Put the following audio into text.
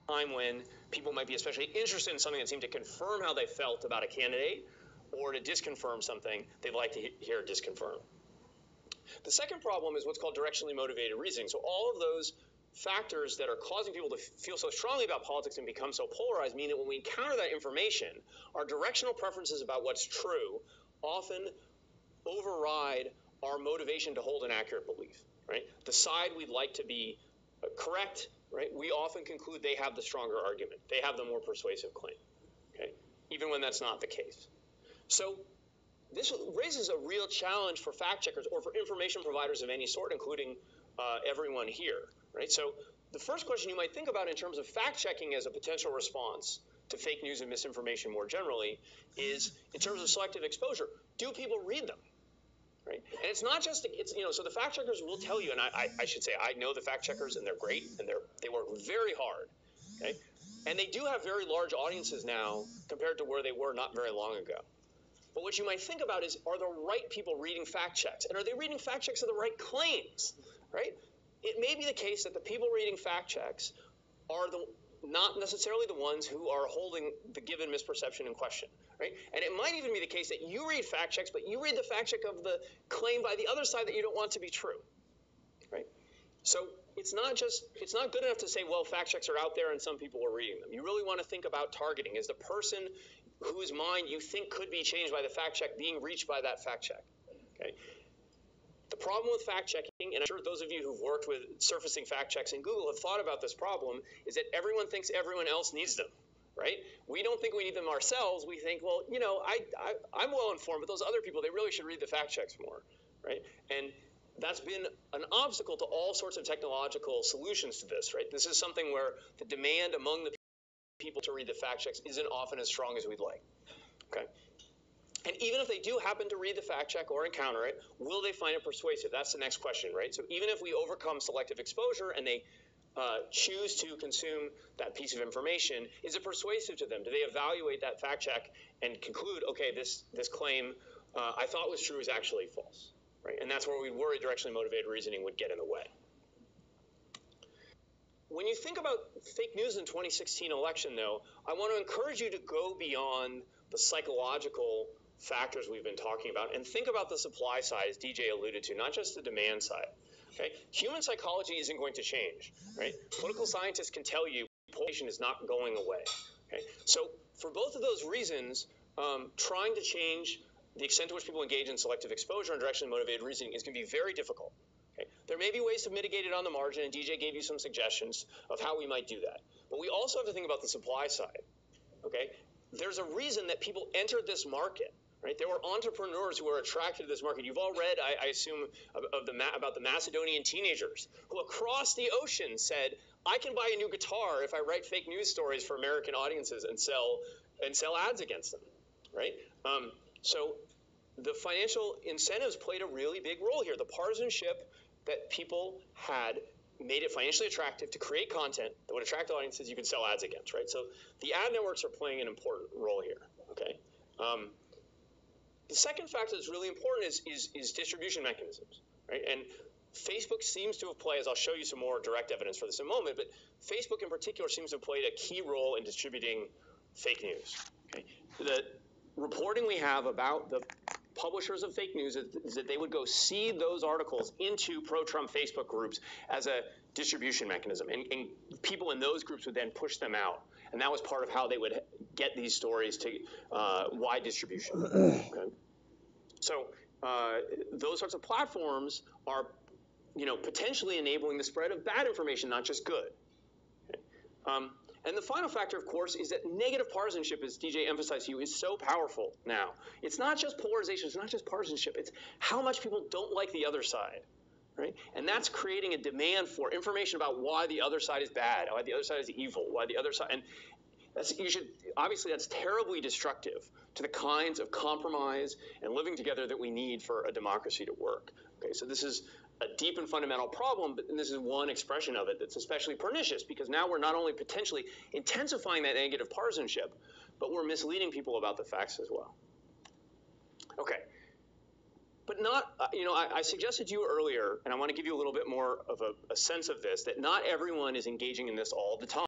time when people might be especially interested in something that seemed to confirm how they felt about a candidate or to disconfirm something they'd like to hear disconfirmed. The second problem is what's called directionally motivated reasoning. So all of those factors that are causing people to feel so strongly about politics and become so polarized mean that when we encounter that information, our directional preferences about what's true often override our motivation to hold an accurate belief, right? The side we'd like to be correct, right? We often conclude they have the stronger argument. They have the more persuasive claim, okay? Even when that's not the case. So this raises a real challenge for fact checkers or for information providers of any sort, including everyone here, right? So the first question you might think about in terms of fact checking as a potential response to fake news and misinformation more generally is in terms of selective exposure. Do people read them? Right? And it's not just, so the fact checkers will tell you, and I should say, I know the fact checkers and they're great and they work very hard, okay? And they do have very large audiences now compared to where they were not very long ago. But what you might think about is, are the right people reading fact checks? And are they reading fact checks of the right claims, right? It may be the case that the people reading fact checks are not necessarily the ones who are holding the given misperception in question, right? And it might even be the case that you read fact checks, but you read the fact check of the claim by the other side that you don't want to be true, right? So it's not good enough to say, well, fact checks are out there and some people are reading them. You really want to think about targeting. Is the person whose mind you think could be changed by the fact check being reached by that fact check, okay? The problem with fact checking, and I'm sure those of you who've worked with surfacing fact checks in Google have thought about this problem, is that everyone thinks everyone else needs them, right? We don't think we need them ourselves. We think, well, I'm well informed, but those other people, they really should read the fact checks more, right? And that's been an obstacle to all sorts of technological solutions to this, right? This is something where the demand among the people to read the fact checks isn't often as strong as we'd like, okay? And even if they do happen to read the fact check or encounter it, will they find it persuasive? That's the next question, right? So even if we overcome selective exposure and they choose to consume that piece of information, is it persuasive to them? Do they evaluate that fact check and conclude, okay, this claim I thought was true is actually false, right? And that's where we worry directionally motivated reasoning would get in the way. When you think about fake news in 2016 election, though, I want to encourage you to go beyond the psychological factors we've been talking about and think about the supply side, as DJ alluded to, not just the demand side. Okay? Human psychology isn't going to change, right? Political scientists can tell you polarization is not going away. Okay? So for both of those reasons, trying to change the extent to which people engage in selective exposure and directionally motivated reasoning is going to be very difficult. Okay? There may be ways to mitigate it on the margin, and DJ gave you some suggestions of how we might do that. But we also have to think about the supply side. Okay? There's a reason that people entered this market. Right? There were entrepreneurs who were attracted to this market. You've all read, I assume, about the Macedonian teenagers who across the ocean said, I can buy a new guitar if I write fake news stories for American audiences and sell ads against them. Right? So the financial incentives played a really big role here. The partisanship that people had made it financially attractive to create content that would attract audiences you could sell ads against. Right? So the ad networks are playing an important role here. Okay? The second factor that's really important is distribution mechanisms, right? And Facebook seems to have played, as I'll show you some more direct evidence for this in a moment, but Facebook in particular seems to have played a key role in distributing fake news. Okay? The reporting we have about the publishers of fake news is that they would go seed those articles into pro-Trump Facebook groups as a distribution mechanism, and people in those groups would then push them out. And that was part of how they would get these stories to wide distribution. Okay? So those sorts of platforms are, potentially enabling the spread of bad information, not just good. Okay? And the final factor, of course, is that negative partisanship, as DJ emphasized to you, is so powerful now. It's not just polarization, it's not just partisanship, it's how much people don't like the other side. Right? And that's creating a demand for information about why the other side is bad, why the other side is evil, why the other side, and obviously that's terribly destructive to the kinds of compromise and living together that we need for a democracy to work. Okay, so this is a deep and fundamental problem, but this is one expression of it that's especially pernicious, because now we're not only potentially intensifying that negative partisanship, but we're misleading people about the facts as well. Okay. But not, I suggested to you earlier, and I want to give you a little bit more of a sense of this, that not everyone is engaging in this all the time.